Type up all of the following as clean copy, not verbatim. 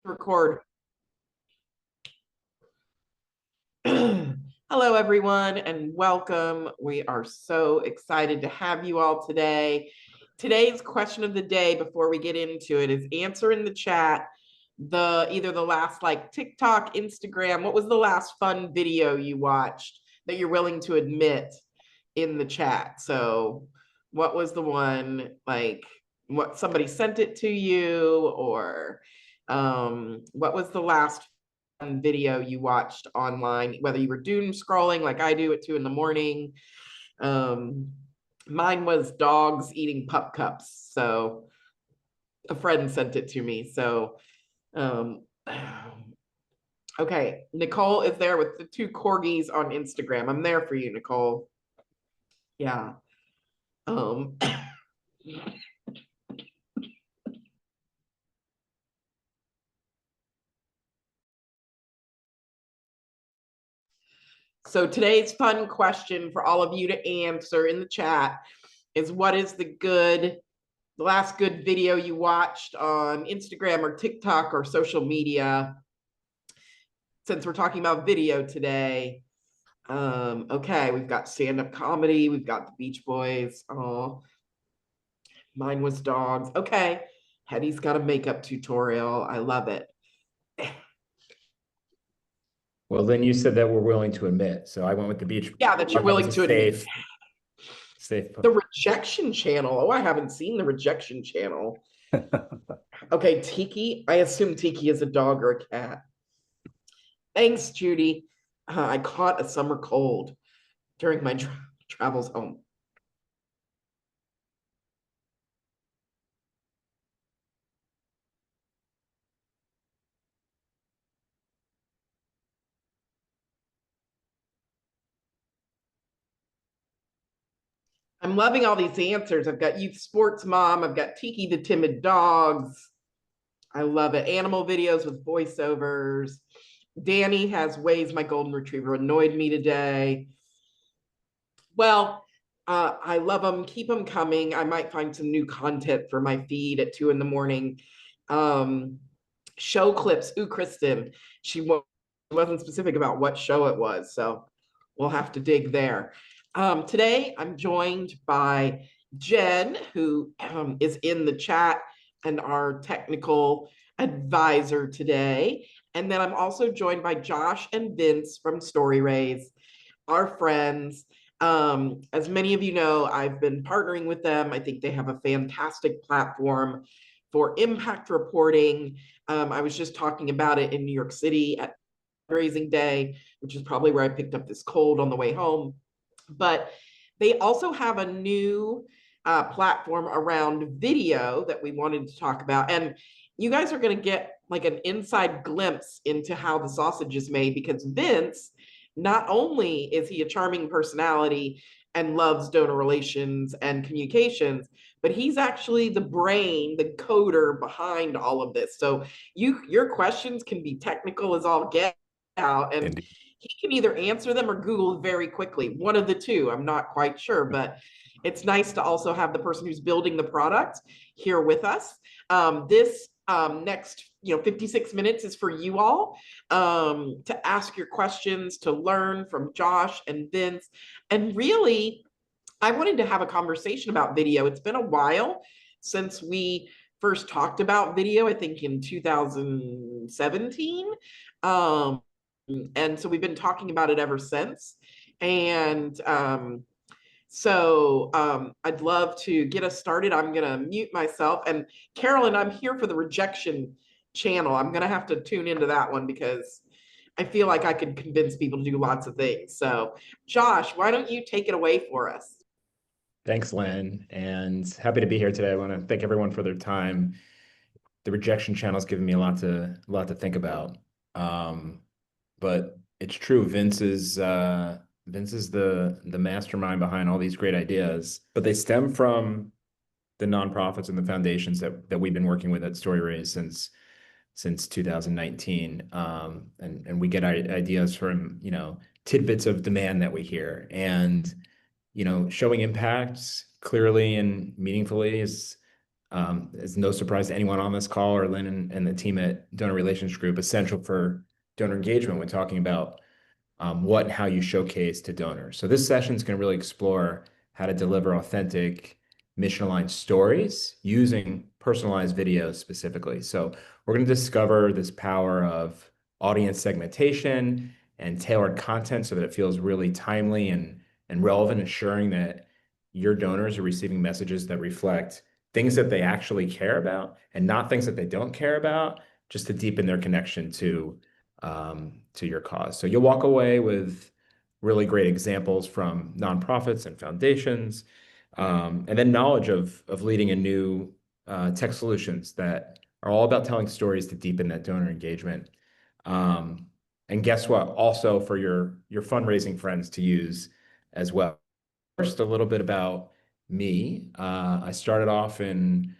Record. Hello, everyone, and welcome. We are so excited to have you all today. Today's question of the day, before we get into it, is answer in the chat either the last TikTok, Instagram. What was the last fun video you watched that you're willing to admit in the chat? So, what was the one what somebody sent it to you, or what was the last video you watched online, whether you were doom scrolling like I do at 2 a.m. Mine was dogs eating pup cups. So a friend sent it to me. So, okay. Nicole is there with the 2 corgis on Instagram. I'm there for you, Nicole. Yeah. So today's fun question for all of you to answer in the chat is, what is the last good video you watched on Instagram or TikTok or social media? Since we're talking about video today. Okay, we've got stand-up comedy, we've got the Beach Boys. Oh, mine was dogs. Okay, Hetty's got a makeup tutorial. I love it. Well, then you said that we're willing to admit. So I went with the Beach. Yeah, that you're willing to admit. Safe. The Rejection Channel. Oh, I haven't seen the Rejection Channel. Okay, Tiki. I assume Tiki is a dog or a cat. Thanks, Judy. I caught a summer cold during my travels home. I'm loving all these answers. I've got Youth Sports Mom. I've got Tiki the Timid Dogs. I love it. Animal videos with voiceovers. Danny has Ways My Golden Retriever Annoyed Me Today. Well, I love them. Keep them coming. I might find some new content for my feed at 2 a.m. Show clips. Ooh, Kristen. She wasn't specific about what show it was, so we'll have to dig there. Today, I'm joined by Jen, who is in the chat and our technical advisor today. And then I'm also joined by Josh and Vince from StoryRaise, our friends. As many of you know, I've been partnering with them. I think they have a fantastic platform for impact reporting. I was just talking about it in New York City at fundraising day, which is probably where I picked up this cold on the way home. But they also have a new platform around video that we wanted to talk about. And you guys are going to get like an inside glimpse into how the sausage is made, because Vince, not only is he a charming personality and loves donor relations and communications, but he's actually the brain, the coder behind all of this. So your questions can be technical as all get out, and Indeed. He can either answer them or Google very quickly. One of the two, I'm not quite sure, but it's nice to also have the person who's building the product here with us. This next 56 minutes is for you all to ask your questions, to learn from Josh and Vince. And really, I wanted to have a conversation about video. It's been a while since we first talked about video, I think in 2017. And so we've been talking about it ever since. And I'd love to get us started. I'm going to mute myself. And Carolyn, I'm here for the Rejection Channel. I'm going to have to tune into that one because I feel like I could convince people to do lots of things. So Josh, why don't you take it away for us? Thanks, Lynn, and happy to be here today. I want to thank everyone for their time. The Rejection Channel has given me a lot to think about. But it's true, Vince is the mastermind behind all these great ideas, but they stem from the nonprofits and the foundations that we've been working with at StoryRaise since 2019. And we get ideas from, tidbits of demand that we hear, and, showing impacts clearly and meaningfully is It's no surprise to anyone on this call or Lynn and the team at Donor Relations Group, essential for donor engagement when talking about what and how you showcase to donors. So this session is going to really explore how to deliver authentic mission-aligned stories using personalized videos specifically. So we're going to discover this power of audience segmentation and tailored content so that it feels really timely and relevant, ensuring that your donors are receiving messages that reflect things that they actually care about and not things that they don't care about, just to deepen their connection to your cause. So you'll walk away with really great examples from nonprofits and foundations, and then knowledge of leading in new tech solutions that are all about telling stories to deepen that donor engagement. And guess what? Also for your fundraising friends to use as well. First, a little bit about me. I started off in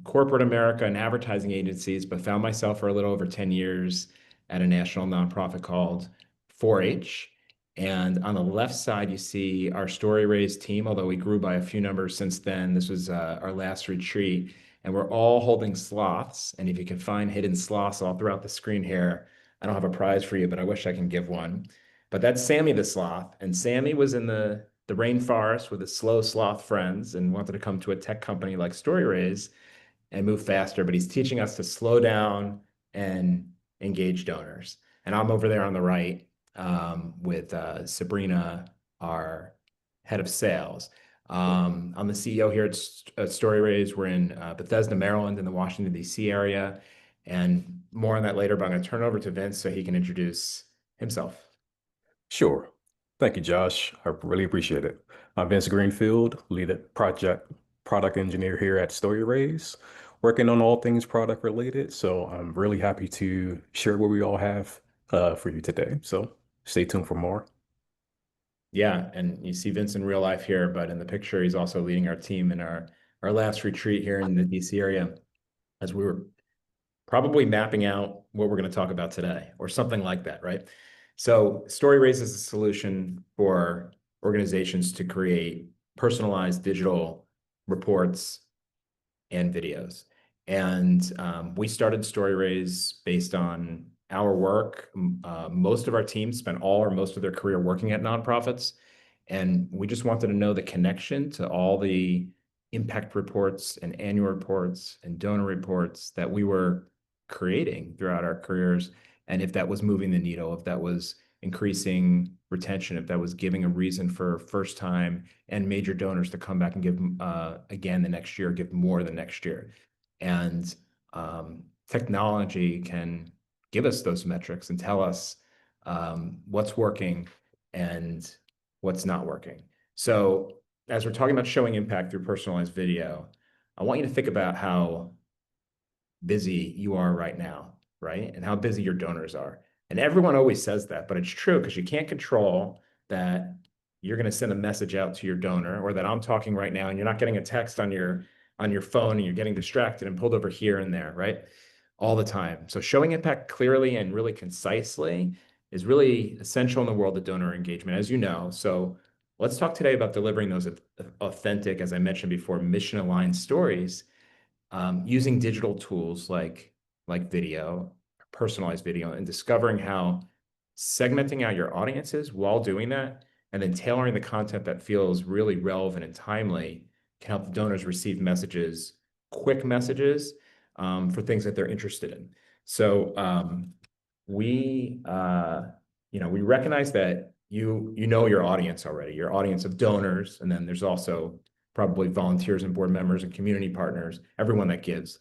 corporate America and advertising agencies, but found myself for a little over 10 years at a national nonprofit called 4-H. And on the left side, you see our Story Raise team, although we grew by a few numbers since then. This was our last retreat, and we're all holding sloths. And if you can find hidden sloths all throughout the screen here, I don't have a prize for you, but I wish I can give one. But that's Sammy the sloth, and Sammy was in the rainforest with his slow sloth friends and wanted to come to a tech company like StoryRaise and move faster. But he's teaching us to slow down and engage donors. And I'm over there on the right with Sabrina, our head of sales. I'm the CEO here at StoryRaise. We're in Bethesda, Maryland, in the Washington, D.C. area. And more on that later, but I'm going to turn over to Vince so he can introduce himself. Sure. Thank you, Josh. I really appreciate it. I'm Vince Greenfield, lead product engineer here at StoryRaise, working on all things product related. So I'm really happy to share what we all have for you today. So stay tuned for more. Yeah, and you see Vince in real life here, but in the picture, he's also leading our team in our last retreat here in the DC area, as we were probably mapping out what we're going to talk about today, or something like that, right? So StoryRaise is a solution for organizations to create personalized digital reports and videos. And we started StoryRaise based on our work. Most of our team spent all or most of their career working at nonprofits. And we just wanted to know the connection to all the impact reports and annual reports and donor reports that we were creating throughout our careers. And if that was moving the needle, if that was increasing retention, if that was giving a reason for first time and major donors to come back and give again the next year, give more the next year. And technology can give us those metrics and tell us what's working and what's not working. So as we're talking about showing impact through personalized video, I want you to think about how busy you are right now, right? And how busy your donors are. And everyone always says that, but it's true because you can't control that you're going to send a message out to your donor, or that I'm talking right now and you're not getting a text on your phone and you're getting distracted and pulled over here and there, right? All the time. So showing impact clearly and really concisely is really essential in the world of donor engagement, as you know. So let's talk today about delivering those authentic, as I mentioned before, mission-aligned stories using digital tools like video, personalized video, and discovering how segmenting out your audiences while doing that, and then tailoring the content that feels really relevant and timely can help the donors receive messages, quick messages for things that they're interested in. So we recognize that you know your audience already, your audience of donors, and then there's also probably volunteers and board members and community partners, everyone that gives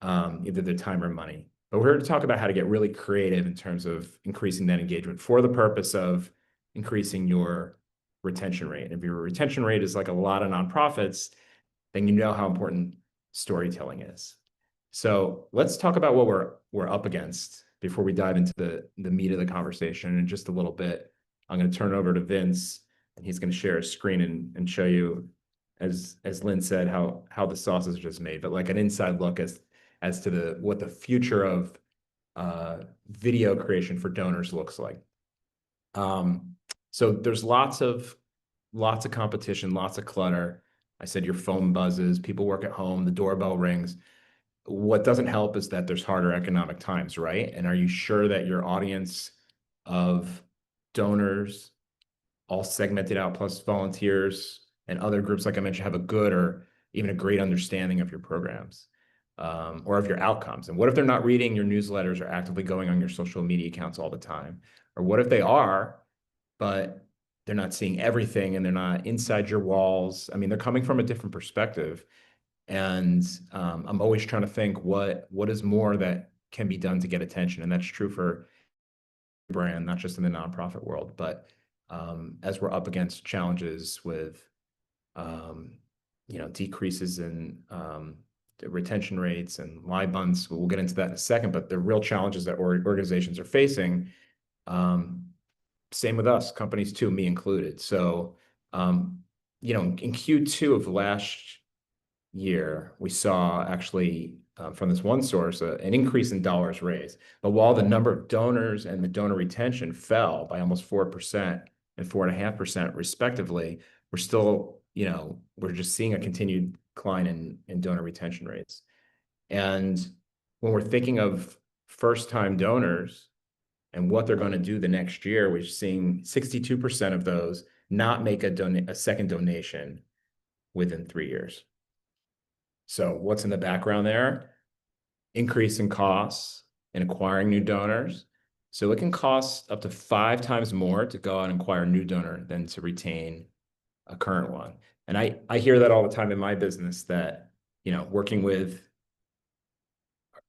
either their time or money. But we're here to talk about how to get really creative in terms of increasing that engagement for the purpose of increasing your retention rate. And if your retention rate is like a lot of nonprofits, then you know how important storytelling is. So let's talk about what we're up against before we dive into the meat of the conversation in just a little bit. I'm going to turn it over to Vince, and he's going to share a screen and show you, as Lynn said, how the sausage is made, but like an inside look as to what the future of video creation for donors looks like. So there's lots of competition, lots of clutter. I said your phone buzzes, people work at home, the doorbell rings. What doesn't help is that there's harder economic times, right? And are you sure that your audience of donors, all segmented out, plus volunteers and other groups, like I mentioned, have a good or even a great understanding of your programs, or of your outcomes? And what if they're not reading your newsletters or actively going on your social media accounts all the time? Or what if they are, but they're not seeing everything and they're not inside your walls? I mean, they're coming from a different perspective. And I'm always trying to think what is more that can be done to get attention. And that's true for brand, not just in the nonprofit world, but as we're up against challenges with decreases in the retention rates and live months. We'll get into that in a second, but the real challenges that organizations are facing, same with us, companies too, me included. So, in Q2 of last year, we saw actually from this one source an increase in dollars raised. But while the number of donors and the donor retention fell by almost 4% and 4.5% respectively, we're still, we're just seeing a continued decline in donor retention rates. And when we're thinking of first-time donors and what they're going to do the next year, we're seeing 62% of those not make a second donation within 3 years. So what's in the background there? Increase in costs in acquiring new donors. So it can cost up to 5 times more to go out and acquire a new donor than to retain a current one. And I hear that all the time in my business, that, working with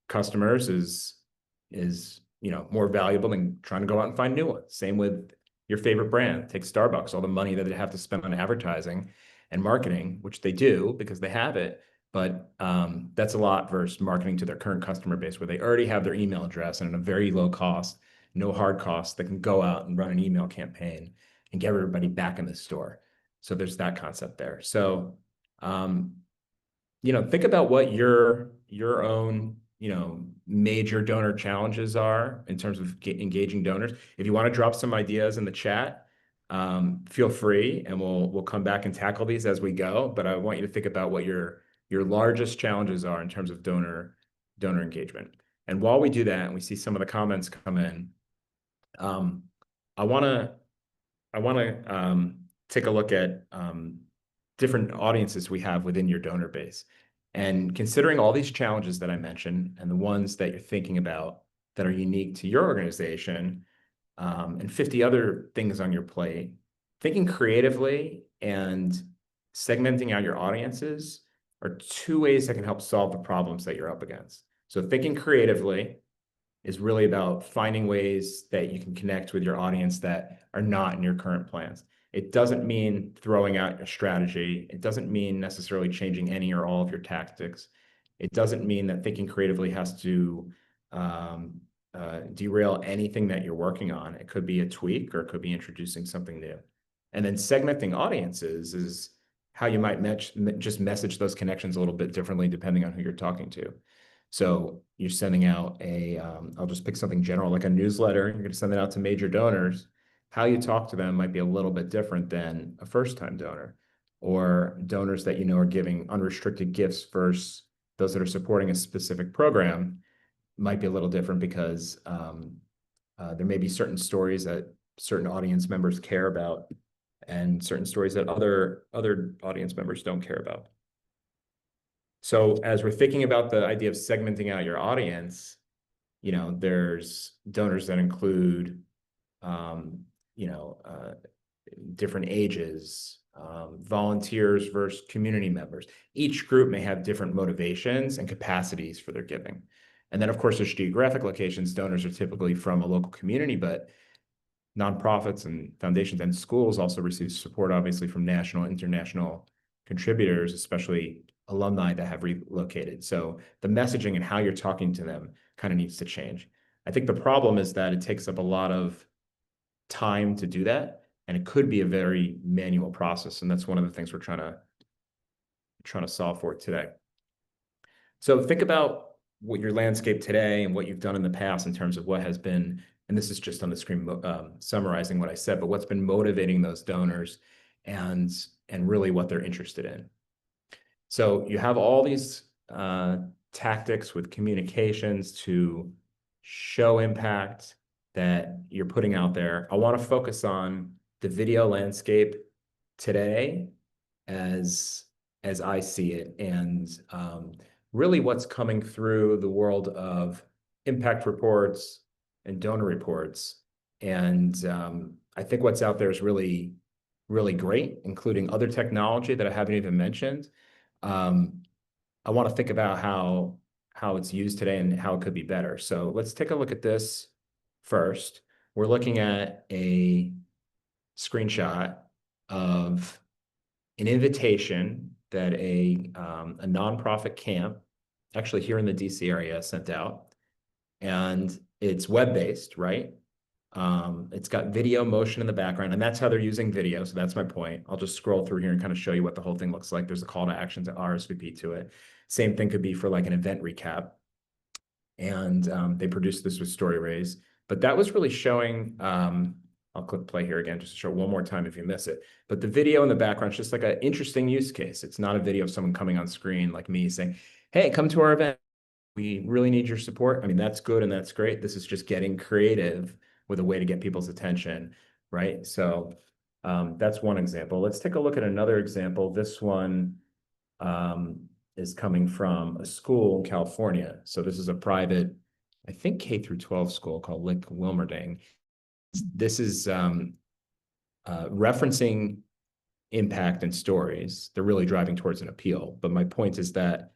customers is more valuable than trying to go out and find new ones. Same with your favorite brand. Take Starbucks, all the money that they have to spend on advertising and marketing, which they do because they have it. But that's a lot versus marketing to their current customer base, where they already have their email address, and at a very low cost, no hard cost, they can go out and run an email campaign and get everybody back in the store. So there's that concept there. So, think about what your own, major donor challenges are in terms of engaging donors. If you want to drop some ideas in the chat, feel free, and we'll come back and tackle these as we go. But I want you to think about what your largest challenges are in terms of donor engagement. And while we do that, and we see some of the comments come in, I want to take a look at different audiences we have within your donor base. And considering all these challenges that I mentioned and the ones that you're thinking about that are unique to your organization, and 50 other things on your plate, thinking creatively and segmenting out your audiences are 2 ways that can help solve the problems that you're up against. So thinking creatively is really about finding ways that you can connect with your audience that are not in your current plans. It doesn't mean throwing out your strategy. It doesn't mean necessarily changing any or all of your tactics. It doesn't mean that thinking creatively has to derail anything that you're working on. It could be a tweak, or it could be introducing something new. And then segmenting audiences is how you might just message those connections a little bit differently depending on who you're talking to. So you're sending out I'll just pick something general, like a newsletter. You're going to send it out to major donors. How you talk to them might be a little bit different than a first-time donor, or donors that are giving unrestricted gifts versus those that are supporting a specific program might be a little different, because there may be certain stories that certain audience members care about, and certain stories that other audience members don't care about. So as we're thinking about the idea of segmenting out your audience, there's donors that include, different ages, volunteers versus community members. Each group may have different motivations and capacities for their giving. And then, of course, there's geographic locations. Donors are typically from a local community, but nonprofits and foundations and schools also receive support, obviously, from national and international contributors, especially alumni that have relocated. So the messaging and how you're talking to them kind of needs to change. I think the problem is that it takes up a lot of time to do that, and it could be a very manual process. And that's one of the things we're trying to solve for today. So think about what your landscape today and what you've done in the past in terms of what has been, and this is just on the screen summarizing what I said, but what's been motivating those donors and really what they're interested in. So you have all these tactics with communications to show impact that you're putting out there. I want to focus on the video landscape today as I see it, and really what's coming through the world of impact reports and donor reports. And I think what's out there is really, really great, including other technology that I haven't even mentioned. I want to think about how it's used today and how it could be better. So let's take a look at this first. We're looking at a screenshot of an invitation that a nonprofit camp, actually here in the DC area, sent out. And it's web-based, right? It's got video motion in the background, and that's how they're using video. So that's my point. I'll just scroll through here and kind of show you what the whole thing looks like. There's a call to action to RSVP to it. Same thing could be for like an event recap. And they produced this with StoryRaise. But that was really showing, I'll click play here again just to show one more time if you miss it. But the video in the background is just like an interesting use case. It's not a video of someone coming on screen like me saying, hey, come to our event. We really need your support. I mean, that's good and that's great. This is just getting creative with a way to get people's attention, right? So that's one example. Let's take a look at another example. This one is coming from a school in California. So this is a private, I think K through 12 school called Lick Wilmerding. This is referencing impact and stories. They're really driving towards an appeal. But my point is that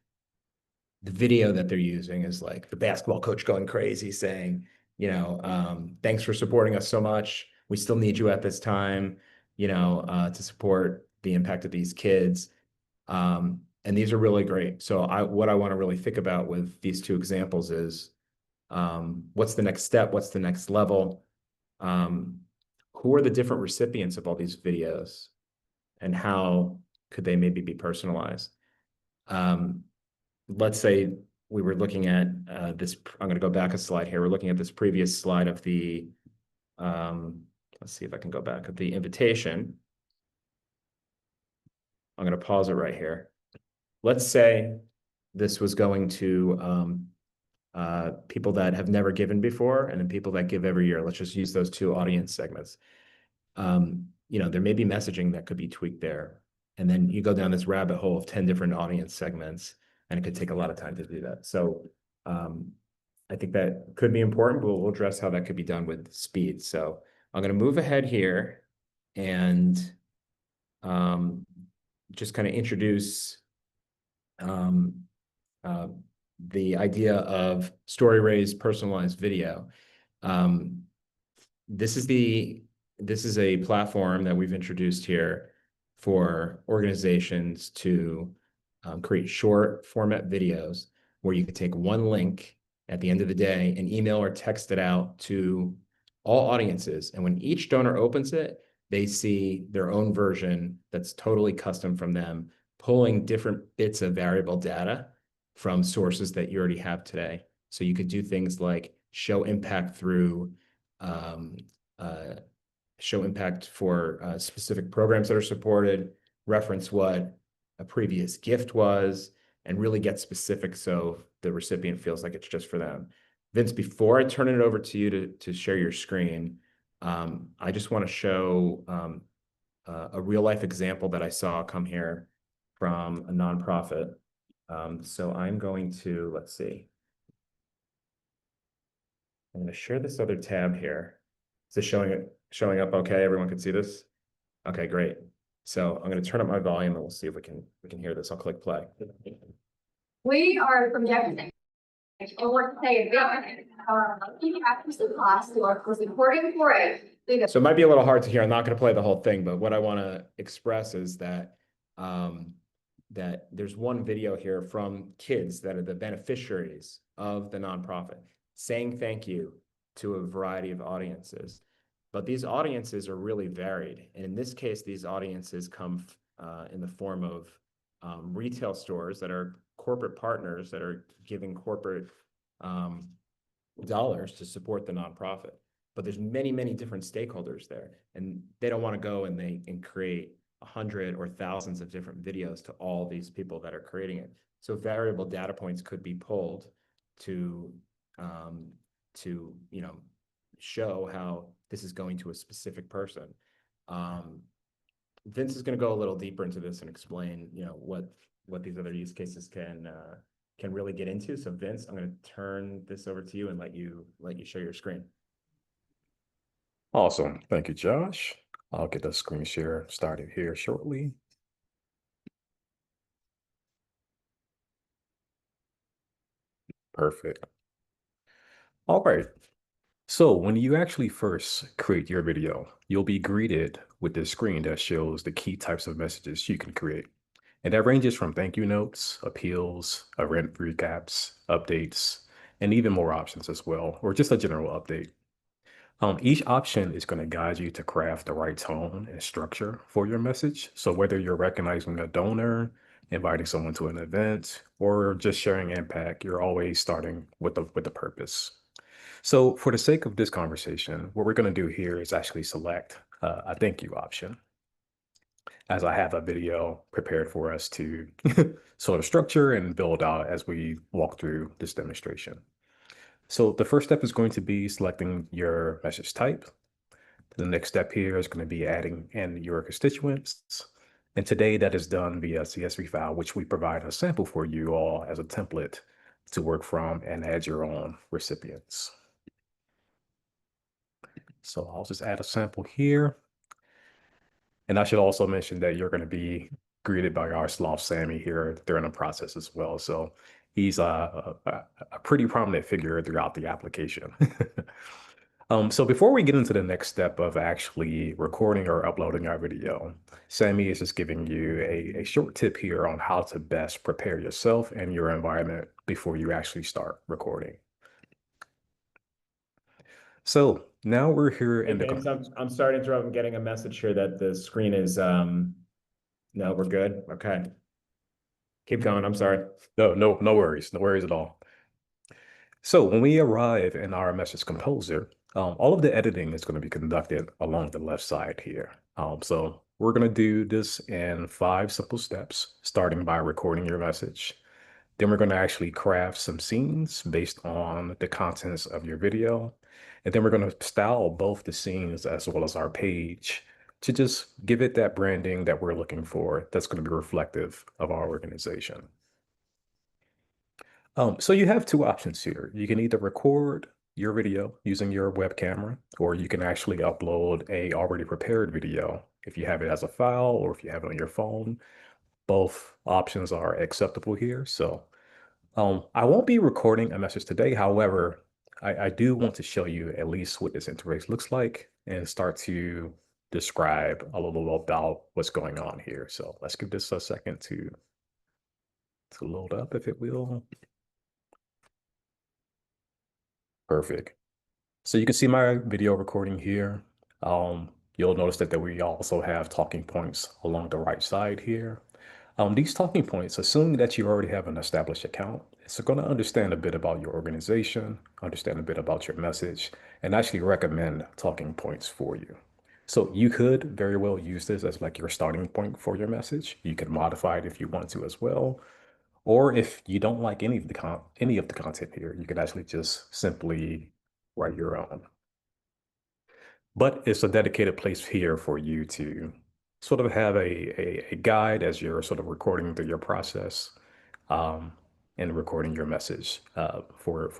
the video that they're using is like the basketball coach going crazy saying, you know, thanks for supporting us so much. We still need you at this time, you know, to support the impact of these kids. And these are really great. So what I want to really think about with these two examples is what's the next step? What's the next level? Who are the different recipients of all these videos? And how could they maybe be personalized? Let's say we were looking at this, I'm going to go back a slide here. We're looking at this previous slide of the, let's see if I can go back, of the invitation. I'm going to pause it right here. Let's say this was going to people that have never given before, and then people that give every year. Let's just use those two audience segments. You know, there may be messaging that could be tweaked there. And then you go down this rabbit hole of 10 different audience segments, and it could take a lot of time to do that. So I think that could be important, but we'll address how that could be done with speed. So I'm going to move ahead here and just kind of introduce the idea of StoryRaise personalized video. This is a platform that we've introduced here for organizations to create short format videos where you could take one link at the end of the day and email or text it out to all audiences. And when each donor opens it, they see their own version that's totally custom from them, pulling different bits of variable data from sources that you already have today. So you could do things like show impact through show impact for specific programs that are supported, reference what a previous gift was, and really get specific so the recipient feels like it's just for them. Vince, before I turn it over to you to share your screen, I just want to show a real life example that I saw come here from a nonprofit. So I'm going to, let's see. I'm going to share this other tab here. Is this showing up okay? Everyone can see this? Okay, great. So I'm going to turn up my volume and we'll see if we can hear this. I'll click play. We are projecting. I want to say after the class was recording for it. So it might be a little hard to hear. I'm not going to play the whole thing, but what I want to express is that that there's one video here from kids that are the beneficiaries of the nonprofit saying thank you to a variety of audiences. But these audiences are really varied. And in this case, these audiences come in the form of retail stores that are corporate partners that are giving corporate dollars to support the nonprofit. But there's many, many different stakeholders there. And they don't want to go and create 100 or thousands of different videos to all these people that are creating it. So variable data points could be pulled to you know, show how this is going to a specific person. Vince is going to go a little deeper into this and explain, you know, what these other use cases can really get into. So Vince, I'm going to turn this over to you and let you share your screen. Awesome. Thank you, Josh. I'll get the screen share started here shortly. Perfect. All right. So when you actually first create your video, you'll be greeted with this screen that shows the key types of messages you can create. And that ranges from thank you notes, appeals, event recaps, updates, and even more options as well, or just a general update. Each option is going to guide you to craft the right tone and structure for your message. So whether you're recognizing a donor, inviting someone to an event, or just sharing impact, you're always starting with the purpose. So for the sake of this conversation, what we're going to do here is actually select a thank you option, as I have a video prepared for us to sort of structure and build out as we walk through this demonstration. So the first step is going to be selecting your message type. The next step here is going to be adding in your constituents. And today that is done via CSV file, which we provide a sample for you all as a template to work from and add your own recipients. So I'll just add a sample here. And I should also mention that you're going to be greeted by our sloth Sammy here during the process as well. So he's a pretty prominent figure throughout the application. So before we get into the next step of actually recording or uploading our video, Sammy is just giving you a short tip here on how to best prepare yourself and your environment before you actually start recording. So now we're here in the... Vince, I'm sorry to interrupt. I'm getting a message here that the screen is, no, we're good. Okay. Keep going. I'm sorry. No worries. No worries at all. So when we arrive in our message composer, all of the editing is going to be conducted along the left side here. So we're going to do this in 5 simple steps, starting by recording your message. Then we're going to actually craft some scenes based on the contents of your video. And then we're going to style both the scenes as well as our page to just give it that branding that we're looking for that's going to be reflective of our organization. So you have 2 options here. You can either record your video using your web camera, or you can actually upload a already prepared video if you have it as a file or if you have it on your phone. Both options are acceptable here. So I won't be recording a message today. However, I do want to show you at least what this interface looks like and start to describe a little about what's going on here. So let's give this a second to load up, if it will. Perfect. So you can see my video recording here. You'll notice that we also have talking points along the right side here. These talking points, assuming that you already have an established account, it's going to understand a bit about your organization, understand a bit about your message, and actually recommend talking points for you. So you could very well use this as like your starting point for your message. You can modify it if you want to as well. Or if you don't like any of the content here, you could actually just simply write your own. But it's a dedicated place here for you to sort of have a guide as you're sort of recording through your process and recording your message for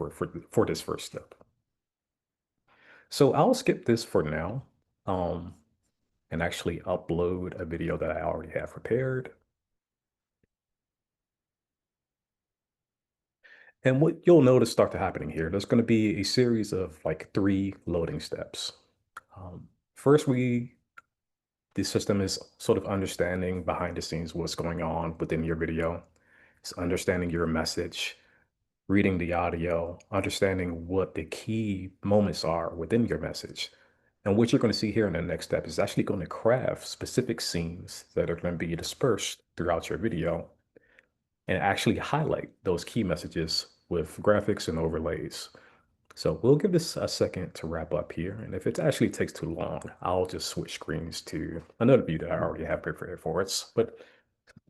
this first step. So I'll skip this for now and actually upload a video that I already have prepared. And what you'll notice start to happening here, there's going to be a series of like 3 loading steps. First, the system is sort of understanding behind the scenes what's going on within your video. It's understanding your message, reading the audio, understanding what the key moments are within your message. And what you're going to see here in the next step is actually going to craft specific scenes that are going to be dispersed throughout your video and actually highlight those key messages with graphics and overlays. So we'll give this a second to wrap up here. And if it actually takes too long, I'll just switch screens to another view that I already have prepared for us. But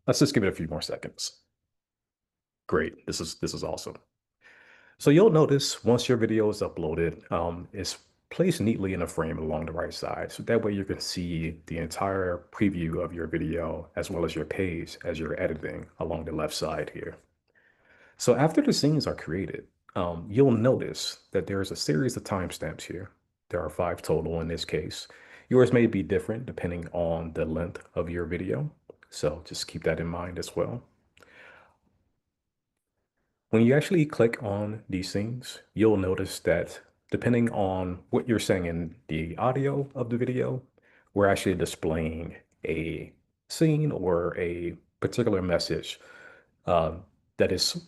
let's just give it a few more seconds. Great, this is awesome. So you'll notice once your video is uploaded, it's placed neatly in a frame along the right side. So that way you can see the entire preview of your video as well as your page as you're editing along the left side here. So after the scenes are created, you'll notice that there's a series of timestamps here. There are 5 total in this case. Yours may be different depending on the length of your video. So just keep that in mind as well. When you actually click on these scenes, you'll notice that depending on what you're saying in the audio of the video, we're actually displaying a scene or a particular message uh, that is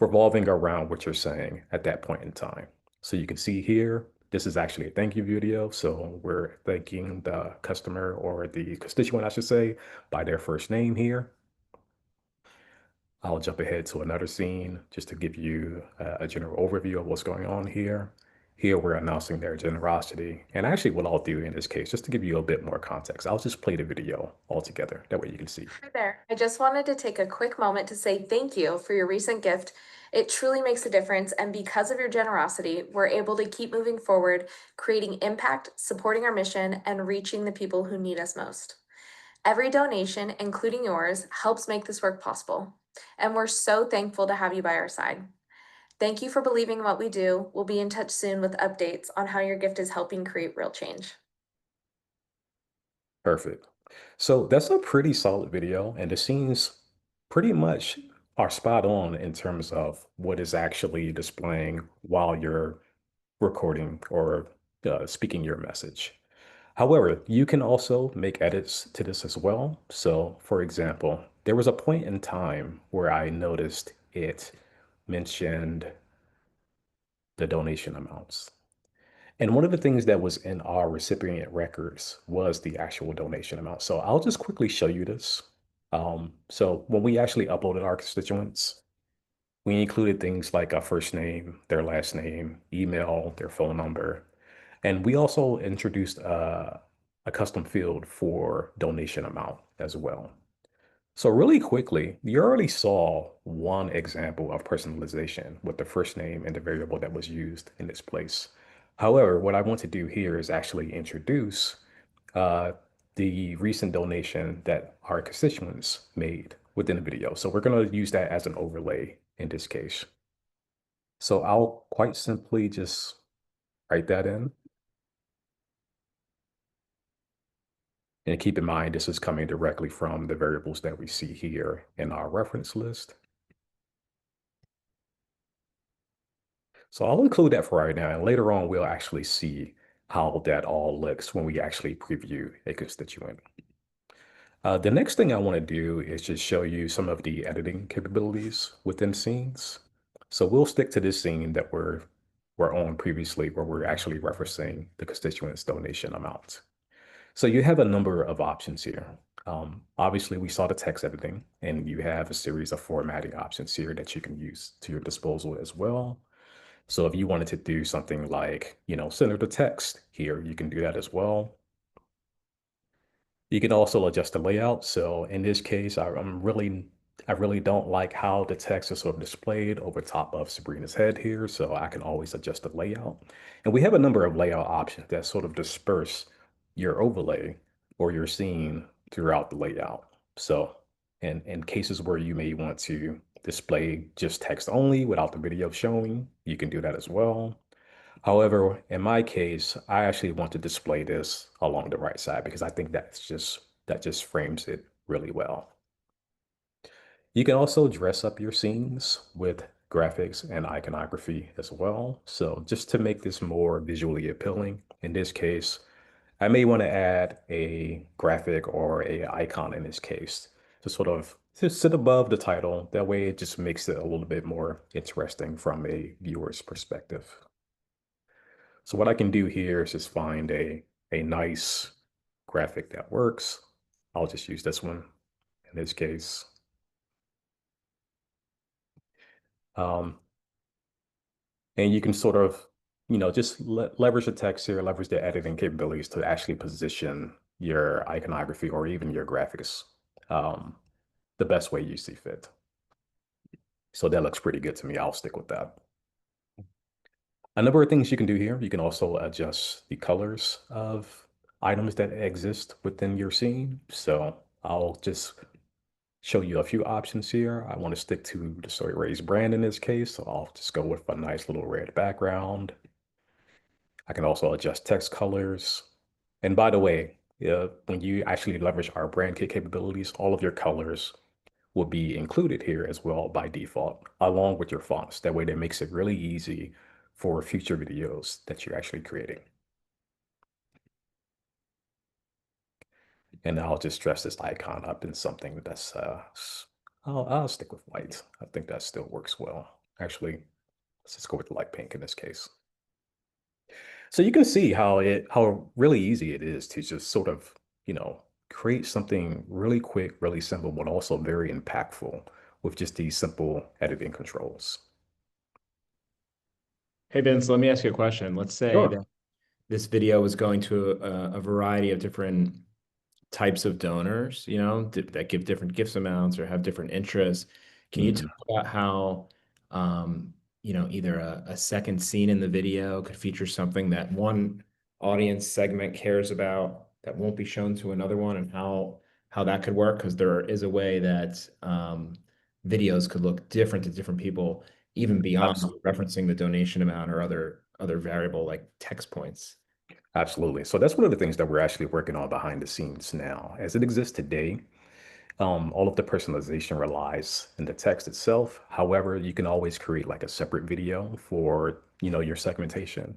revolving around what you're saying at that point in time. So you can see here, this is actually a thank you video. So we're thanking the customer or the constituent, I should say, by their first name here. I'll jump ahead to another scene just to give you a general overview of what's going on here. Here we're announcing their generosity. And actually what I'll do in this case, just to give you a bit more context, I'll just play the video altogether. That way you can see. Hi there. I just wanted to take a quick moment to say thank you for your recent gift. It truly makes a difference, and because of your generosity, we're able to keep moving forward, creating impact, supporting our mission, and reaching the people who need us most. Every donation, including yours, helps make this work possible, and we're so thankful to have you by our side. Thank you for believing in what we do. We'll be in touch soon with updates on how your gift is helping create real change. Perfect. So that's a pretty solid video, and the scenes pretty much are spot on in terms of what is actually displaying while you're recording or speaking your message. However, you can also make edits to this as well. So, for example, there was a point in time where I noticed it mentioned the donation amounts. And one of the things that was in our recipient records was the actual donation amount. So I'll just quickly show you this. So when we actually uploaded our constituents, we included things like a first name, their last name, email, their phone number. And we also introduced a custom field for donation amount as well. So really quickly, you already saw one example of personalization with the first name and the variable that was used in this place. However, what I want to do here is actually introduce uh, the recent donation that our constituents made within the video. So we're going to use that as an overlay in this case. So I'll quite simply just write that in. And keep in mind, this is coming directly from the variables that we see here in our reference list. So I'll include that for right now, and later on, we'll actually see how that all looks when we actually preview a constituent. The next thing I want to do is just show you some of the editing capabilities within scenes. So we'll stick to this scene that we're on previously, where we're actually referencing the constituent's donation amount. So you have a number of options here. Obviously, we saw the text editing, and you have a series of formatting options here that you can use to your disposal as well. So if you wanted to do something like, center the text here, you can do that as well. You can also adjust the layout. So in this case, I really don't like how the text is sort of displayed over top of Sabrina's head here. So I can always adjust the layout. And we have a number of layout options that sort of disperse your overlay or your scene throughout the layout. So in cases where you may want to display just text only without the video showing, you can do that as well. However, in my case, I actually want to display this along the right side because I think that just frames it really well. You can also dress up your scenes with graphics and iconography as well. So just to make this more visually appealing, in this case, I may want to add a graphic or a icon in this case to sort of just sit above the title. That way it just makes it a little bit more interesting from a viewer's perspective. So what I can do here is just find a nice graphic that works. I'll just use this one in this case. And you can sort of just leverage the text here, leverage the editing capabilities to actually position your iconography or even your graphics the best way you see fit. So that looks pretty good to me. I'll stick with that. A number of things you can do here. You can also adjust the colors of items that exist within your scene. So I'll just show you a few options here. I want to stick to the Story Rays brand in this case. So I'll just go with a nice little red background. I can also adjust text colors. And by the way, when you actually leverage our brand kit capabilities, all of your colors will be included here as well by default, along with your fonts. That way that makes it really easy for future videos that you're actually creating. And I'll just dress this icon up in something that's, I'll stick with white. I think that still works well. Actually, let's just go with light pink in this case. So you can see how really easy it is to just sort of, create something really quick, really simple, but also very impactful with just these simple editing controls. Hey Vince, let me ask you a question. Let's say Sure. that this video was going to a variety of different types of donors, that give different gifts amounts or have different interests. Can you talk about how, either a second scene in the video could feature something that one audience segment cares about that won't be shown to another one, and how that could work? Because there is a way that videos could look different to different people, even beyond referencing the donation amount or other variable like text points. Absolutely. So that's one of the things that we're actually working on behind the scenes now. As it exists today, all of the personalization relies in the text itself. However, you can always create like a separate video for, your segmentation.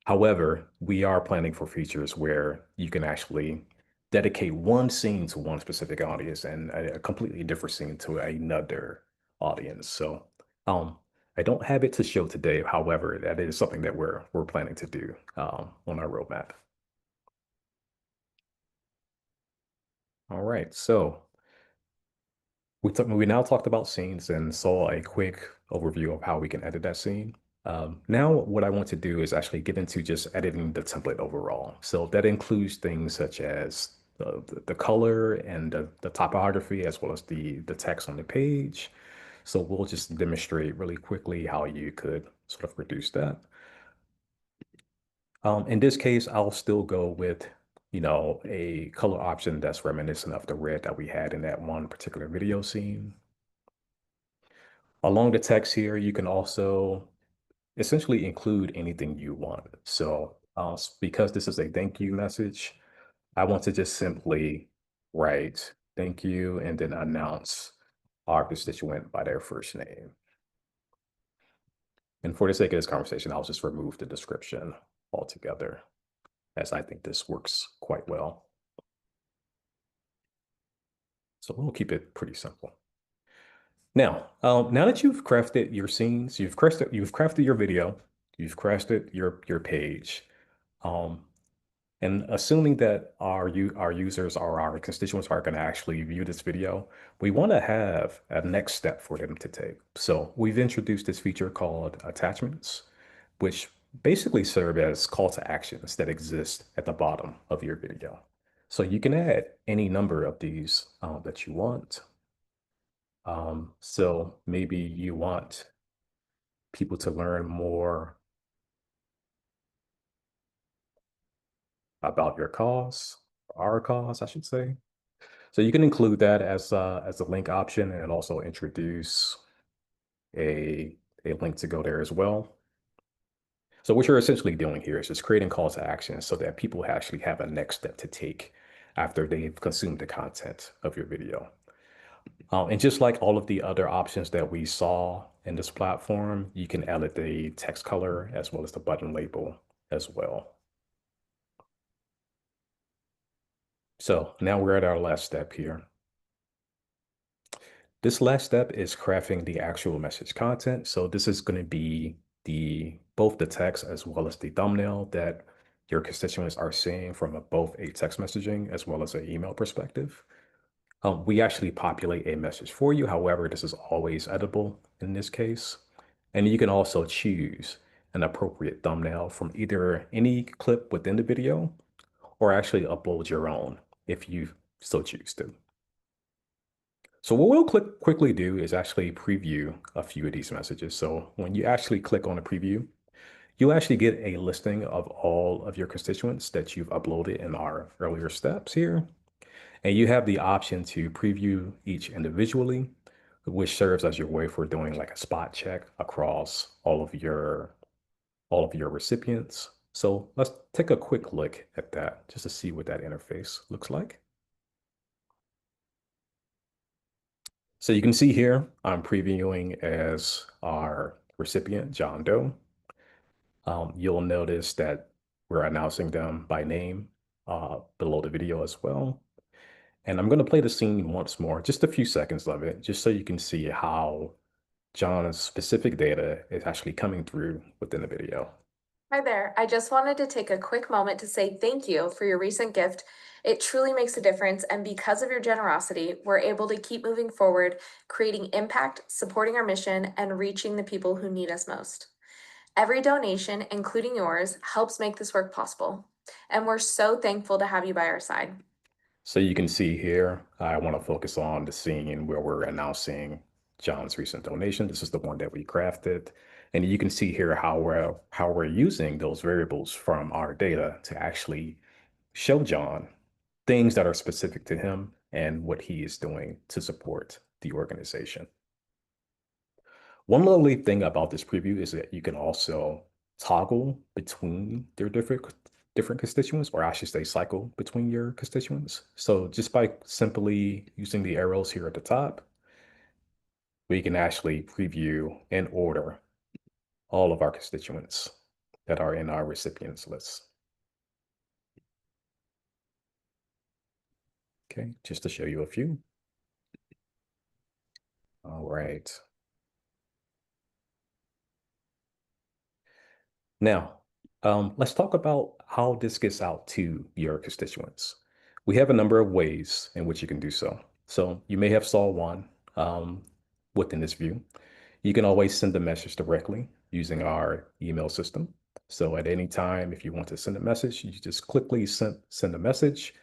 However, we are planning for features where you can actually dedicate one scene to one specific audience and a completely different scene to another audience. So, I don't have it to show today. However, that is something that we're planning to do on our roadmap. All right, so we now talked about scenes and saw a quick overview of how we can edit that scene. Now, what I want to do is actually get into just editing the template overall. So that includes things such as the color and the typography, as well as the text on the page. So we'll just demonstrate really quickly how you could sort of reduce that. In this case, I'll still go with, a color option that's reminiscent of the red that we had in that one particular video scene. Along the text here, you can also essentially include anything you want. So because this is a thank you message, I want to just simply write thank you and then announce our constituent by their first name. And for the sake of this conversation, I'll just remove the description altogether, as I think this works quite well. So we'll keep it pretty simple. Now, now that you've crafted your scenes, you've crafted your video, you've crafted your page, and assuming that our users or our constituents are going to actually view this video, we want to have a next step for them to take. So we've introduced this feature called attachments, which basically serve as call to actions that exist at the bottom of your video. So you can add any number of these that you want. So maybe you want people to learn more about your cause, our cause, I should say. So you can include that as a link option and also introduce a link to go there as well. So what you're essentially doing here is just creating calls to action so that people actually have a next step to take after they've consumed the content of your video. And just like all of the other options that we saw in this platform, you can edit the text color as well as the button label as well. So now we're at our last step here. This last step is crafting the actual message content. So this is going to be both the text as well as the thumbnail that your constituents are seeing from both a text messaging as well as an email perspective. We actually populate a message for you. However, this is always editable in this case. And you can also choose an appropriate thumbnail from either any clip within the video or actually upload your own if you so choose to. So what we'll quickly do is actually preview a few of these messages. So when you actually click on a preview, you'll actually get a listing of all of your constituents that you've uploaded in our earlier steps here. And you have the option to preview each individually, which serves as your way for doing like a spot check across all of your recipients. So let's take a quick look at that just to see what that interface looks like. So you can see here, I'm previewing as our recipient, John Doe. You'll notice that we're announcing them by name below the video as well. And I'm going to play the scene once more, just a few seconds of it, just so you can see how John's specific data is actually coming through within the video. Hi there. I just wanted to take a quick moment to say thank you for your recent gift. It truly makes a difference, and because of your generosity, we're able to keep moving forward, creating impact, supporting our mission, and reaching the people who need us most. Every donation, including yours, helps make this work possible, and we're so thankful to have you by our side. So you can see here, I want to focus on the scene where we're announcing John's recent donation. This is the one that we crafted. And you can see here how we're using those variables from our data to actually show John things that are specific to him and what he is doing to support the organization. One lovely thing about this preview is that you can also toggle between their different constituents, or I should say cycle between your constituents. So just by simply using the arrows here at the top, we can actually preview and order all of our constituents that are in our recipients list. Okay, just to show you a few. All right. Now, let's talk about how this gets out to your constituents. We have a number of ways in which you can do so. So you may have saw one within this view. You can always send a message directly using our email system. So at any time, if you want to send a message, you just quickly send a message,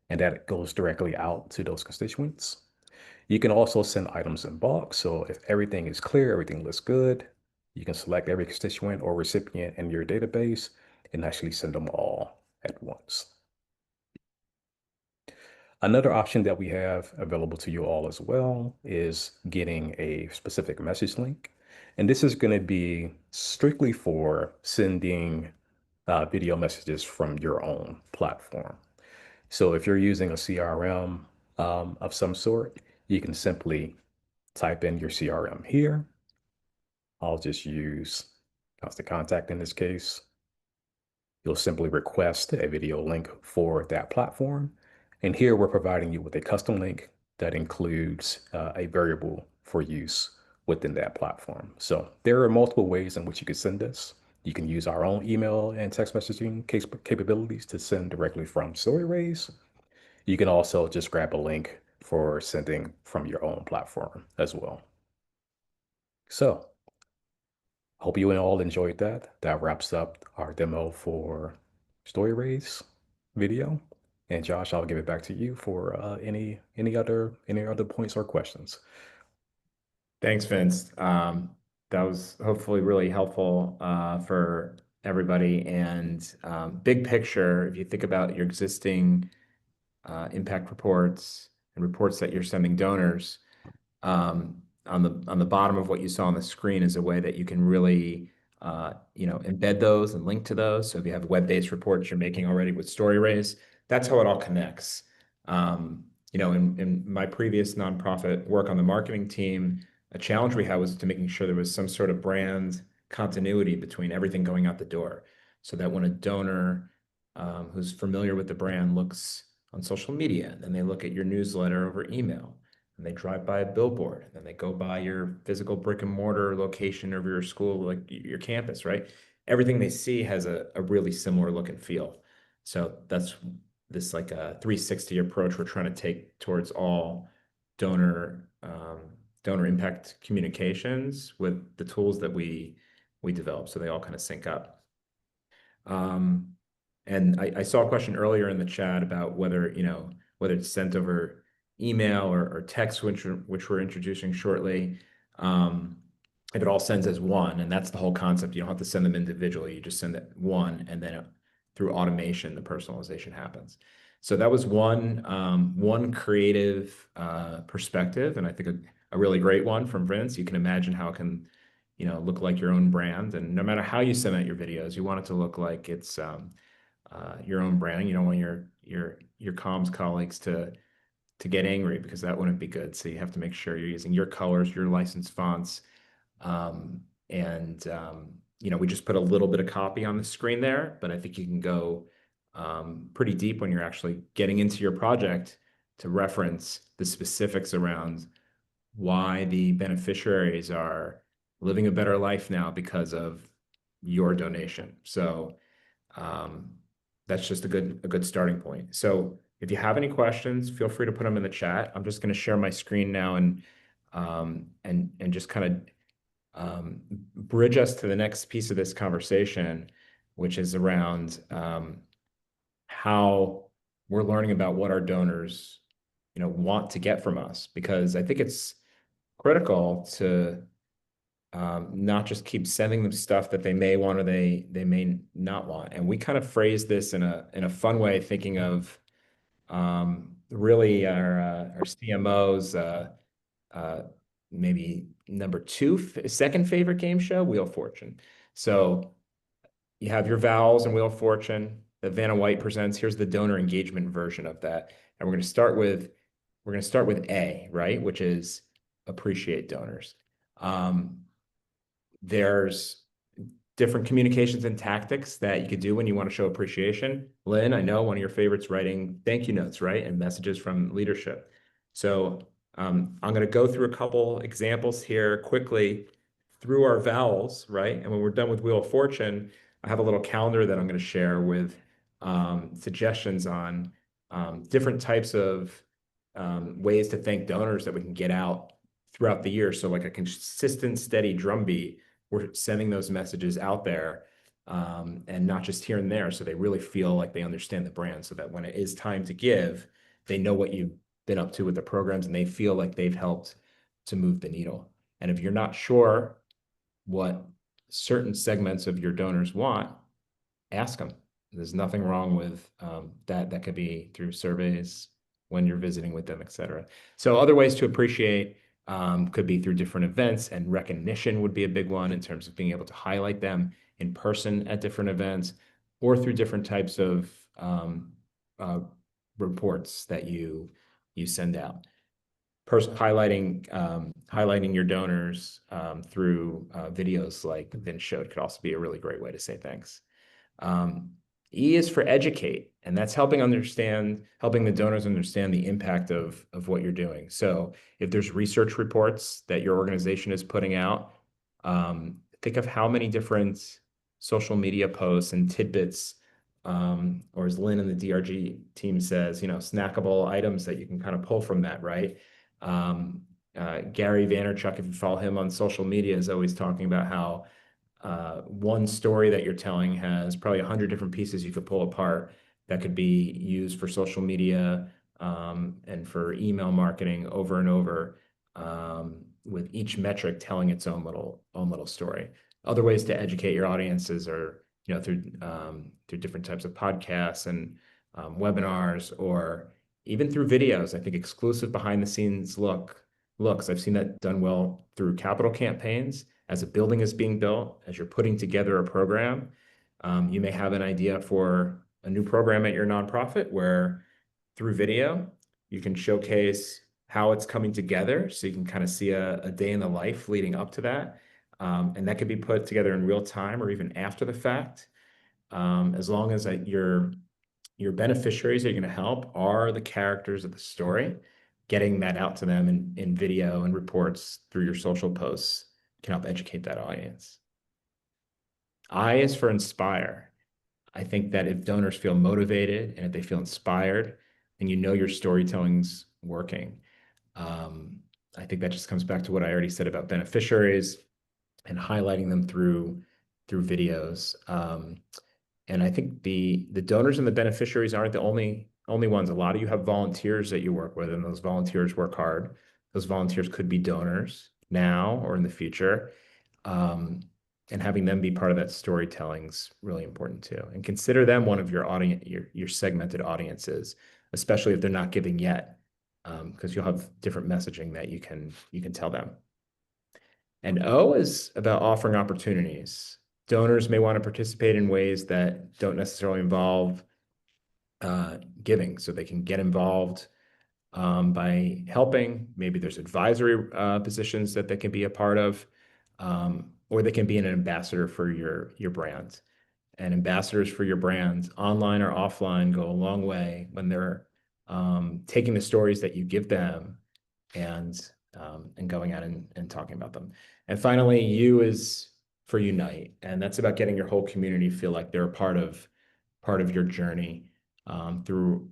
and that goes directly out to those constituents. You can also send items in bulk. So if everything is clear, everything looks good, you can select every constituent or recipient in your database and actually send them all at once. Another option that we have available to you all as well is getting a specific message link. And this is going to be strictly for sending video messages from your own platform. So if you're using a CRM of some sort, you can simply type in your CRM here. I'll just use Constant Contact in this case. You'll simply request a video link for that platform. And here we're providing you with a custom link that includes a variable for use within that platform. So there are multiple ways in which you can send this. You can use our own email and text messaging capabilities to send directly from StoryRaise. You can also just grab a link for sending from your own platform as well. So hope you all enjoyed that. That wraps up our demo for StoryRaise video. And Josh, I'll give it back to you for any other points or questions. Thanks, Vince. That was hopefully really helpful for everybody. And big picture, if you think about your existing impact reports and reports that you're sending donors, on the bottom of what you saw on the screen is a way that you can really embed those and link to those. So if you have web-based reports you're making already with StoryRaise, that's how it all connects. In my previous nonprofit work on the marketing team, a challenge we had was to making sure there was some sort of brand continuity between everything going out the door, so that when a donor who's familiar with the brand looks on social media, and then they look at your newsletter over email, and they drive by a billboard, and then they go by your physical brick and mortar location of your school, like your campus, right? Everything they see has a really similar look and feel. So that's this like a 360 approach we're trying to take towards all donor impact communications with the tools that we we develop, so they all kind of sync up. And I saw a question earlier in the chat about whether, whether it's sent over email or text, which we're introducing shortly. If it all sends as one, and that's the whole concept, you don't have to send them individually, you just send it one, and then through automation, the personalization happens. So that was one creative perspective, and I think a really great one from Vince. You can imagine how it can, look like your own brand, and no matter how you send out your videos, you want it to look like it's your own branding. You don't want your comms colleagues to get angry, because that wouldn't be good. So you have to make sure you're using your colors, your licensed fonts, we just put a little bit of copy on the screen there, but I think you can go pretty deep when you're actually getting into your project to reference the specifics around why the beneficiaries are living a better life now because of your donation. So that's just a good starting point. So if you have any questions, feel free to put them in the chat. I'm just going to share my screen now and just kind of bridge us to the next piece of this conversation, which is around how we're learning about what our donors, want to get from us, because I think it's critical to not just keep sending them stuff that they may want or they may not want. And we kind of phrase this in a fun way, thinking of really our CMO's maybe second favorite game show, Wheel of Fortune. So you have your vowels in Wheel of Fortune that Vanna White presents. Here's the donor engagement version of that. And we're going to start with A, right? Which is appreciate donors. There's different communications and tactics that you could do when you want to show appreciation. Lynn, I know one of your favorites, writing thank you notes, right? And messages from leadership. So I'm going to go through a couple examples here quickly through our vowels, right? And when we're done with Wheel of Fortune, I have a little calendar that I'm going to share with suggestions on different types of ways to thank donors that we can get out throughout the year. So like a consistent, steady drumbeat, we're sending those messages out there and not just here and there. So they really feel like they understand the brand, so that when it is time to give, they know what you've been up to with the programs, and they feel like they've helped to move the needle. And if you're not sure what certain segments of your donors want, ask them. There's nothing wrong with that. That could be through surveys when you're visiting with them, et cetera. So other ways to appreciate could be through different events, and recognition would be a big one in terms of being able to highlight them in person at different events, or through different types of reports that you send out. Highlighting your donors through videos like Vince showed could also be a really great way to say thanks. E is for educate, and that's helping the donors understand the impact of what you're doing. So if there's research reports that your organization is putting out, think of how many different social media posts and tidbits, or as Lynn and the DRG team says, snackable items that you can kind of pull from that, right? Gary Vaynerchuk, if you follow him on social media, is always talking about how one story that you're telling has probably 100 different pieces you could pull apart that could be used for social media and for email marketing over and over, with each metric telling its own little story. Other ways to educate your audiences are through different types of podcasts and webinars, or even through videos. I think exclusive behind the scenes looks. I've seen that done well through capital campaigns. As a building is being built, as you're putting together a program, you may have an idea for a new program at your nonprofit where through video, you can showcase how it's coming together. So you can kind of see a day in the life leading up to that. And that could be put together in real time or even after the fact. As long as your beneficiaries that you're going to help are the characters of the story, getting that out to them in video and reports through your social posts can help educate that audience. I is for inspire. I think that if donors feel motivated and if they feel inspired, and your storytelling's working, I think that just comes back to what I already said about beneficiaries and highlighting them through through videos. And I think the donors and the beneficiaries aren't the only ones. A lot of you have volunteers that you work with, and those volunteers work hard. Those volunteers could be donors now or in the future. And having them be part of that storytelling is really important too. And consider them one of your audience, your segmented audiences, especially if they're not giving yet, because you'll have different messaging that you can tell them. And O is about offering opportunities. Donors may want to participate in ways that don't necessarily involve giving, so they can get involved by helping. Maybe there's advisory positions that they can be a part of, or they can be an ambassador for your brand. And ambassadors for your brand, online or offline, go a long way when they're taking the stories that you give them and going out and talking about them. And finally, U is for Unite, and that's about getting your whole community feel like they're a part of your journey through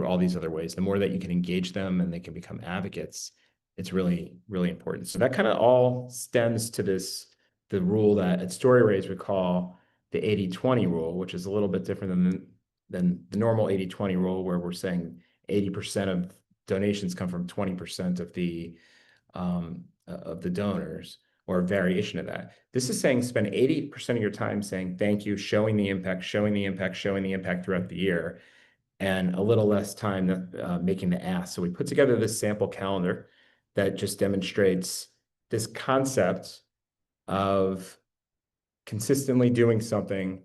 all these other ways. The more that you can engage them and they can become advocates, it's really, really important. So that kind of all stems to the rule that at StoryRaise we call the 80-20 rule, which is a little bit different than the normal 80-20 rule, where we're saying 80% of donations come from 20% of the donors, or a variation of that. This is saying spend 80% of your time saying thank you, showing the impact throughout the year, and a little less time making the ask. So we put together this sample calendar that just demonstrates this concept of consistently doing something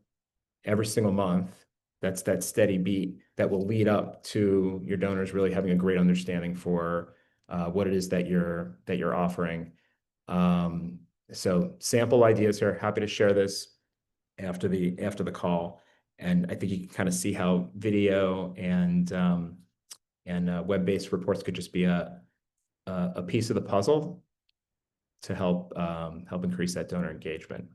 every single month. That's that steady beat that will lead up to your donors really having a great understanding for what it is that you're offering. So sample ideas here. Happy to share this after the call. And I think you can kind of see how video and web-based reports could just be a piece of the puzzle to help increase that donor engagement.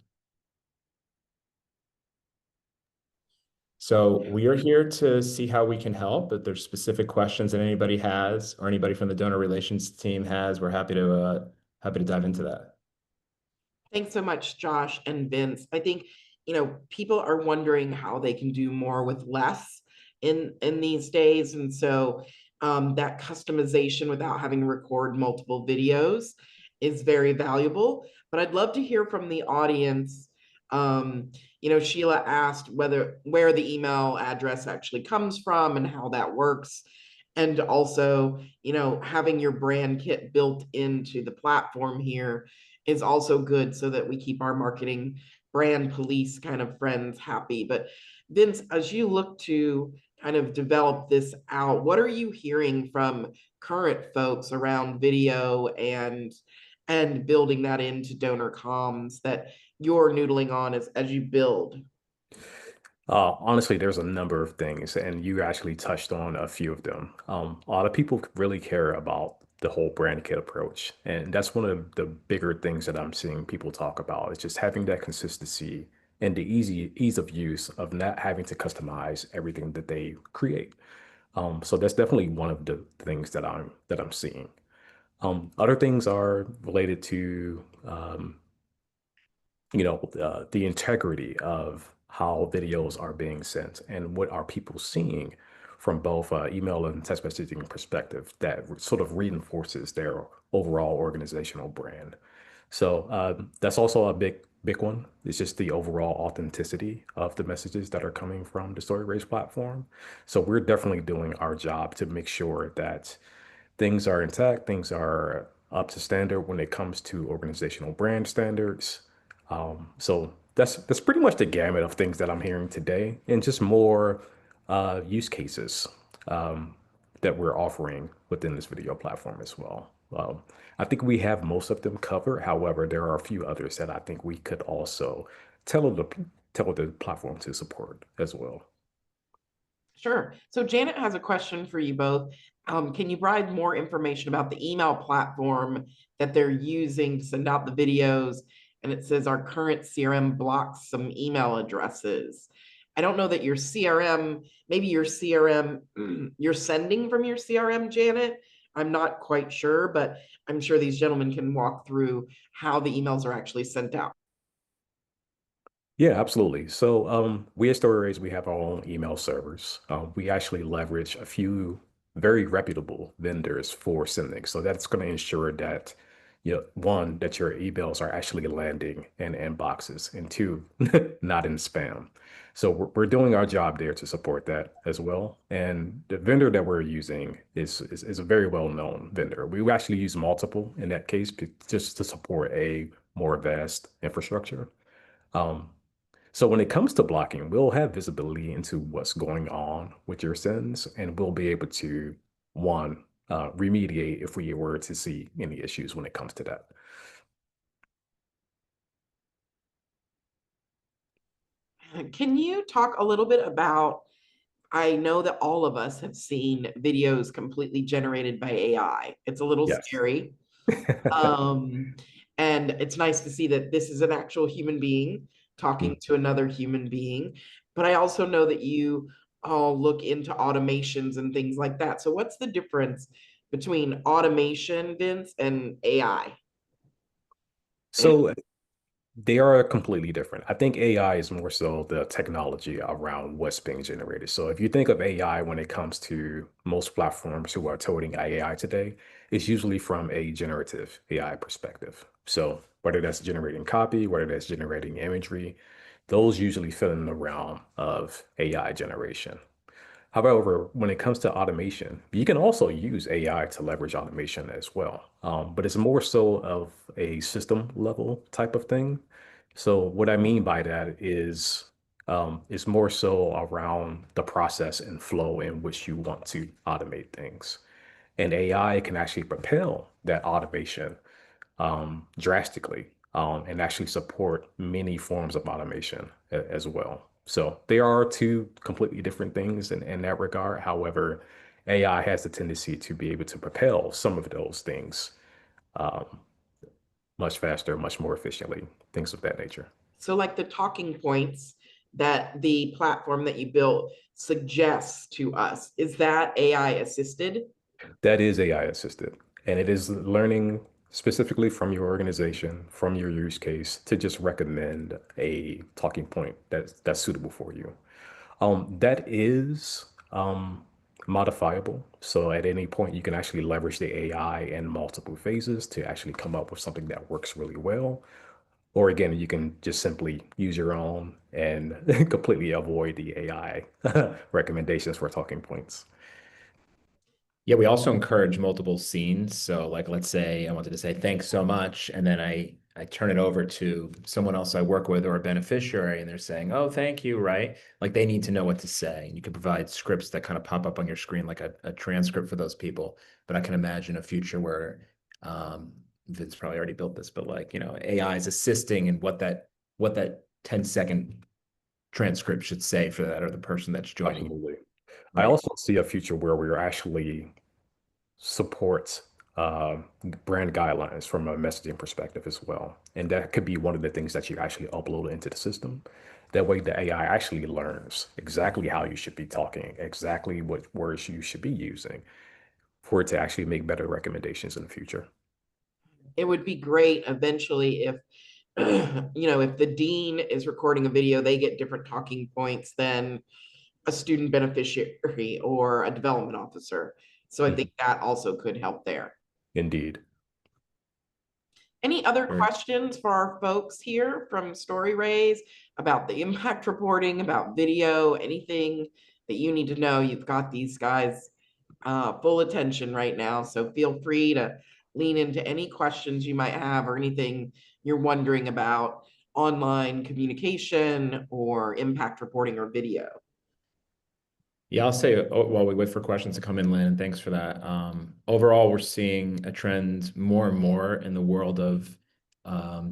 So we are here to see how we can help. If there's specific questions that anybody has, or anybody from the donor relations team has, we're happy to dive into that. Thanks so much, Josh and Vince. I think, people are wondering how they can do more with less in these days. And so that customization without having to record multiple videos is very valuable. But I'd love to hear from the audience. Sheila asked where the email address actually comes from and how that works. And also, having your brand kit built into the platform here is also good, so that we keep our marketing brand police kind of friends happy. But Vince, as you look to kind of develop this out, what are you hearing from current folks around video and building that into donor comms that you're noodling on as you build? Honestly, there's a number of things, and you actually touched on a few of them. A lot of people really care about the whole brand kit approach, and that's one of the bigger things that I'm seeing people talk about. It's just having that consistency and the ease of use of not having to customize everything that they create. So that's definitely one of the things that I'm seeing. Other things are related to the integrity of how videos are being sent and what are people seeing from both email and text messaging perspective that sort of reinforces their overall organizational brand. So that's also a big one. It's just the overall authenticity of the messages that are coming from the StoryRaise platform. So we're definitely doing our job to make sure that things are intact, things are up to standard when it comes to organizational brand standards. So that's pretty much the gamut of things that I'm hearing today, and just more use cases that we're offering within this video platform as well. I think we have most of them covered. However, there are a few others that I think we could also tell the platform to support as well. Sure. So Janet has a question for you both. Can you provide more information about the email platform that they're using to send out the videos? And it says our current CRM blocks some email addresses. I don't know that your CRM, maybe your CRM, you're sending from your CRM, Janet. I'm not quite sure, but I'm sure these gentlemen can walk through how the emails are actually sent out. Yeah, absolutely. So we at StoryRaise, we have our own email servers. We actually leverage a few very reputable vendors for sending. So that's going to ensure that, one, that your emails are actually landing in inboxes, and two, not in spam. So we're doing our job there to support that as well. And the vendor that we're using is a very well-known vendor. We actually use multiple in that case just to support a more vast infrastructure. Um, so when it comes to blocking, we'll have visibility into what's going on with your sends, and we'll be able to, one, remediate if we were to see any issues when it comes to that. Can you talk a little bit about, I know that all of us have seen videos completely generated by AI. It's a little Yes. scary. Um, and it's nice to see that this is an actual human being talking to another human being. But I also know that you all look into automations and things like that. So what's the difference between automation, Vince, and AI? So they are completely different. I think AI is more so the technology around what's being generated. So if you think of AI when it comes to most platforms who are toting AI today, it's usually from a generative AI perspective. So whether that's generating copy, whether that's generating imagery, those usually fit in the realm of AI generation. However, when it comes to automation, you can also use AI to leverage automation as well. But it's more so of a system level type of thing. So what I mean by that is it's more so around the process and flow in which you want to automate things. And AI can actually propel that automation drastically and actually support many forms of automation as well. So they are two completely different things in that regard. However, AI has the tendency to be able to propel some of those things um, much faster, much more efficiently, things of that nature. So like the talking points that the platform that you built suggests to us, is that AI assisted? That is AI assisted, and it is learning specifically from your organization, from your use case, to just recommend a talking point that's suitable for you. That is modifiable. So at any point, you can actually leverage the AI in multiple phases to actually come up with something that works really well. Or again, you can just simply use your own and completely avoid the AI recommendations for talking points. Yeah, we also encourage multiple scenes. So like let's say I wanted to say thanks so much, and then I turn it over to someone else I work with or a beneficiary, and they're saying, "Oh, thank you," right? Like they need to know what to say. And you can provide scripts that kind of pop up on your screen like a transcript for those people. But I can imagine a future where Vince probably already built this, but like, AI is assisting in what that 10-second transcript should say for that or the person that's joining. Absolutely. I Right. also see a future where we are actually support uh, brand guidelines from a messaging perspective as well. And that could be one of the things that you actually upload into the system. That way, the AI actually learns exactly how you should be talking, exactly what words you should be using for it to actually make better recommendations in the future. It would be great eventually if, if the dean is recording a video, they get different talking points than a student beneficiary or a development officer. So I Mhm. think that also could help there. Indeed. Any other Right. questions for our folks here from StoryRaise about the impact reporting, about video, anything that you need to know? You've got these guys full attention right now, so feel free to lean into any questions you might have or anything you're wondering about online communication or impact reporting or video. Yeah, I'll say while we wait for questions to come in, Lynn, and thanks for that. Overall, we're seeing a trend more and more in the world of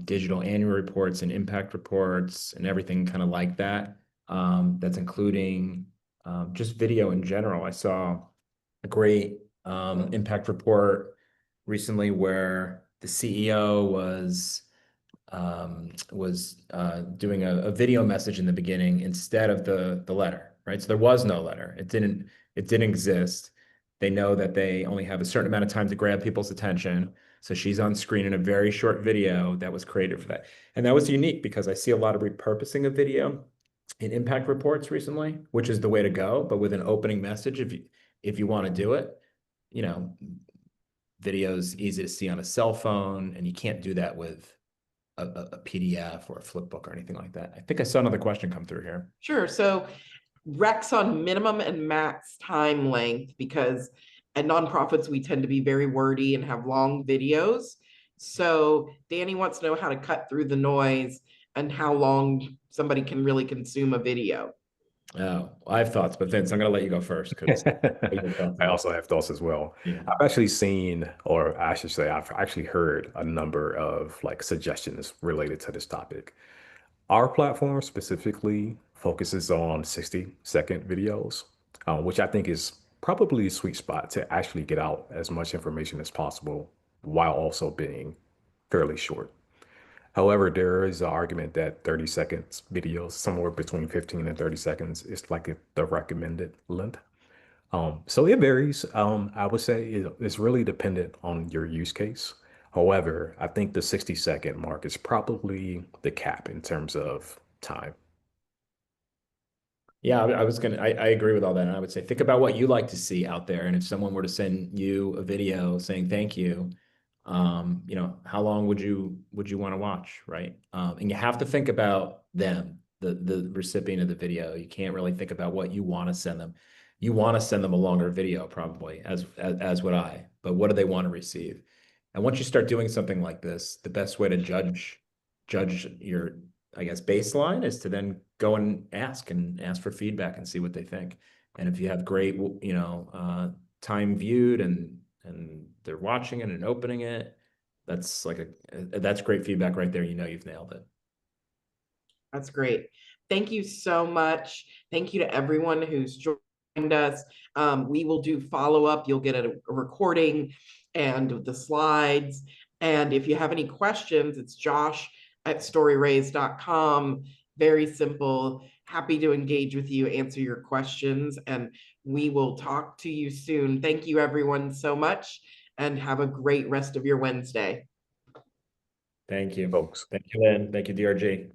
digital annual reports and impact reports and everything kind of like that. That's including just video in general. I saw a great impact report recently where the CEO was doing a video message in the beginning instead of the letter, right? So there was no letter. It didn't exist. They know that they only have a certain amount of time to grab people's attention. So she's on screen in a very short video that was created for that. And that was unique because I see a lot of repurposing of video in impact reports recently, which is the way to go. But with an opening message, if you want to do it, you know, video's easy to see on a cell phone, and you can't do that with a PDF or a flip book or anything like that. I think I saw another question come through here. Sure. So Rex on minimum and max time length, because at nonprofits, we tend to be very wordy and have long videos. So Danny wants to know how to cut through the noise and how long somebody can really consume a video. Oh, I have thoughts, but Vince, I'm going to let you go first because I also have thoughts as well. yeah. I've actually seen, or I should say, I've actually heard a number of like suggestions related to this topic. Our platform specifically focuses on 60-second videos, which I think is probably a sweet spot to actually get out as much information as possible while also being fairly short. However, there is an argument that 30 seconds videos, somewhere between 15 and 30 seconds, is like the recommended length. So it varies. I would say it's really dependent on your use case. However, I think the 60-second mark is probably the cap in terms of time. Yeah, I agree with all that. And I would say, think about what you like to see out there. And if someone were to send you a video saying thank you, you know, how long would you want to watch, right? And you have to think about them, the recipient of the video. You can't really think about what you want to send them. You want to send them a longer video, probably, as would I. But what do they want to receive? And once you start doing something like this, the best way to judge your, I guess, baseline is to then go and ask for feedback and see what they think. And if you have great, you know, time viewed and they're watching it and opening it, that's like that's great feedback right there. You know, you've nailed it. That's great. Thank you so much. Thank you to everyone who's joined us. We will do follow-up. You'll get a recording and the slides. And if you have any questions, it's josh@storyraise.com. Very simple. Happy to engage with you, answer your questions, and we will talk to you soon. Thank you, everyone, so much, and have a great rest of your Wednesday. Thank you, Folks. Thank you, Lynn. Thank you, DRG.